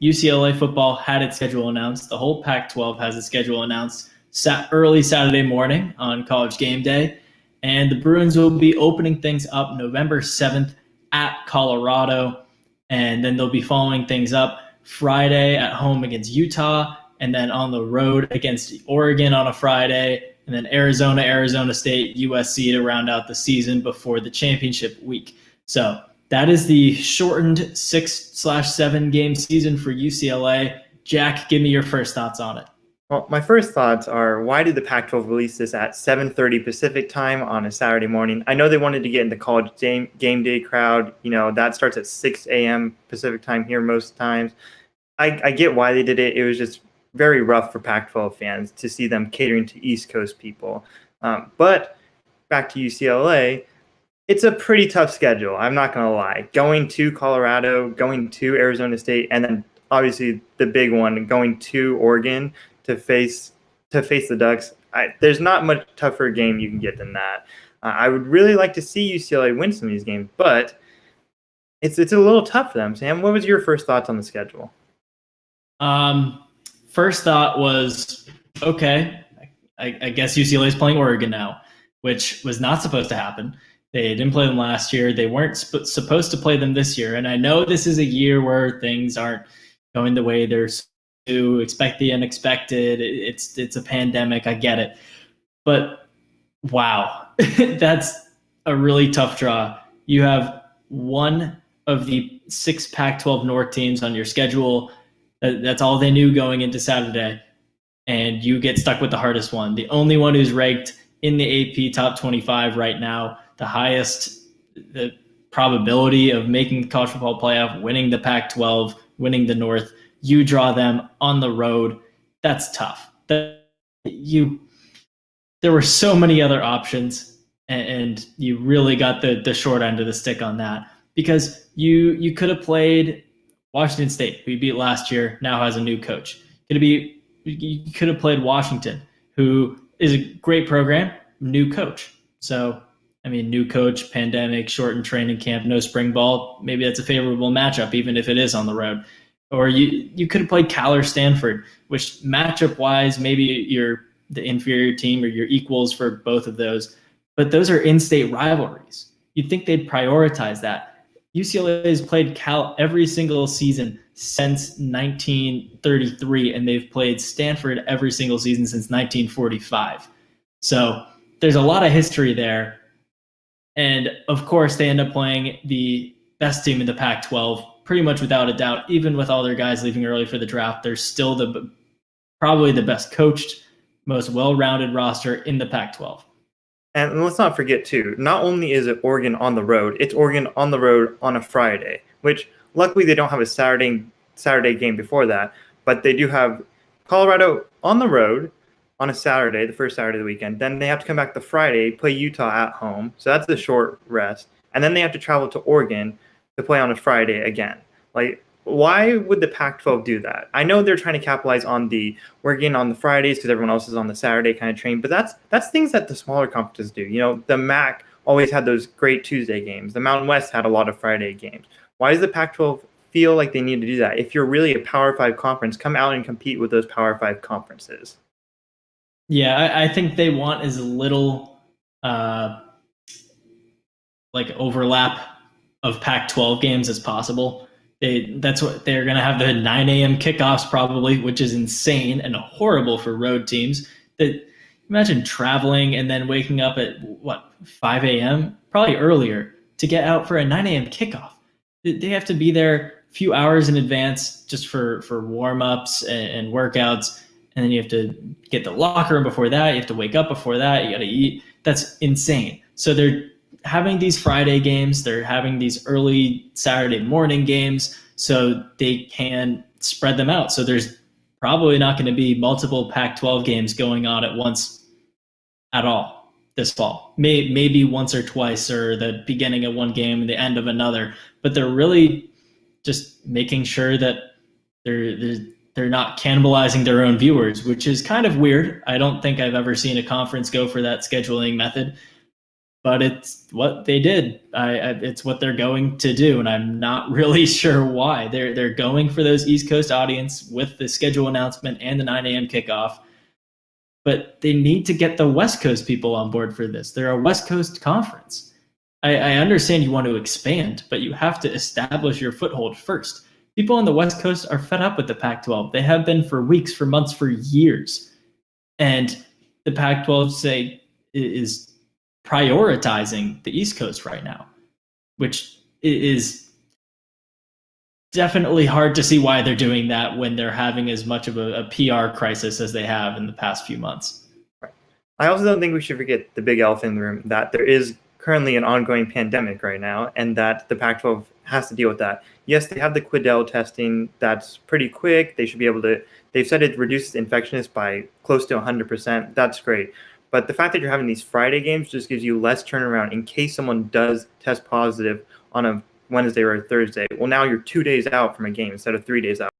UCLA football had its schedule announced. The whole Pac-12 has its schedule announced early Saturday morning on College Game Day. And the Bruins will be opening things up November 7th at Colorado. And then they'll be following things up Friday at home against Utah, and then on the road against Oregon on a Friday, and then Arizona, Arizona State, USC to round out the season before the championship week. So that is the shortened 6/7 game season for UCLA. Jack, give me your first thoughts on it. Well, my first thoughts are, why did the Pac-12 release this at 7:30 Pacific time on a Saturday morning? I know they wanted to get in the college game day crowd. That starts at 6 a.m. Pacific time here most times. I get why they did it. It was just very rough for Pac-12 fans to see them catering to East Coast people. But back to UCLA, it's a pretty tough schedule. I'm not going to lie. Going to Colorado, going to Arizona State, and then obviously the big one, going to Oregon to face the Ducks. There's not much tougher game you can get than that. I would really like to see UCLA win some of these games, but it's a little tough for them. Sam, what was your first thoughts on the schedule? First thought was, okay, I guess UCLA is playing Oregon now, which was not supposed to happen. They didn't play them last year. They weren't supposed to play them this year. And I know this is a year where things aren't going the way they're to expect the unexpected. It's a pandemic. I get it. But wow, that's a really tough draw. You have one of the 6 Pac-12 North teams on your schedule. That's all they knew going into Saturday. And you get stuck with the hardest one. The only one who's ranked in the AP top 25 right now, the probability of making the college football playoff, winning the Pac-12, winning the North. You draw them on the road. That's tough. There were so many other options, and you really got the short end of the stick on that, because you could have played Washington State, who you beat last year, now has a new coach. You could have played Washington, who is a great program, new coach. So, new coach, pandemic, shortened training camp, no spring ball. Maybe that's a favorable matchup, even if it is on the road. Or you could have played Cal or Stanford, which matchup-wise, maybe you're the inferior team or you're equals for both of those. But those are in-state rivalries. You'd think they'd prioritize that. UCLA has played Cal every single season since 1933, and they've played Stanford every single season since 1945. So there's a lot of history there. And, of course, they end up playing the best team in the Pac-12, pretty much without a doubt. Even with all their guys leaving early for the draft, they're still probably the best coached, most well-rounded roster in the Pac-12. And let's not forget, too, not only is it Oregon on the road, it's Oregon on the road on a Friday, which luckily they don't have a Saturday game before that, but they do have Colorado on the road on a Saturday, the first Saturday of the weekend. Then they have to come back the Friday, play Utah at home, so that's a short rest. And then they have to travel to Oregon to play on a Friday again. Why would the Pac-12 do that? I know they're trying to capitalize on we're getting on the Fridays because everyone else is on the Saturday kind of train, but that's things that the smaller conferences do. The MAC always had those great Tuesday games. The Mountain West had a lot of Friday games. Why does the Pac-12 feel like they need to do that? If you're really a Power 5 conference, come out and compete with those Power 5 conferences. Yeah, I think they want as little overlap of Pac-12 games as possible. That's what they're going to have, the 9 a.m. kickoffs probably, which is insane and horrible for road teams. Imagine traveling and then waking up at 5 a.m., probably earlier, to get out for a 9 a.m. kickoff. They have to be there a few hours in advance just for warm-ups and workouts. And then you have to get the locker room before that. You have to wake up before that. You got to eat. That's insane. So they're having these Friday games. They're having these early Saturday morning games so they can spread them out. So there's probably not going to be multiple Pac-12 games going on at once at all this fall. Maybe once or twice, or the beginning of one game and the end of another. But they're really just making sure that they're not cannibalizing their own viewers, which is kind of weird. I don't think I've ever seen a conference go for that scheduling method. but it's what they did. It's what they're going to do, and I'm not really sure why. They're going for those East Coast audience with the schedule announcement and the 9 a.m. kickoff, but they need to get the West Coast people on board for this. They're a West Coast conference. I understand you want to expand, but you have to establish your foothold first. People on the West Coast are fed up with the Pac-12. They have been for weeks, for months, for years. And the Pac-12 is prioritizing the East Coast right now, which is definitely hard to see why they're doing that when they're having as much of a PR crisis as they have in the past few months. Right. I also don't think we should forget the big elephant in the room, that there is currently an ongoing pandemic right now, and that the Pac-12 has to deal with that. Yes, they have the Quidel testing. That's pretty quick. They should be able to, they've said it reduces infectiousness by close to 100%. That's great. But the fact that you're having these Friday games just gives you less turnaround in case someone does test positive on a Wednesday or a Thursday. Well, now you're 2 days out from a game instead of 3 days out.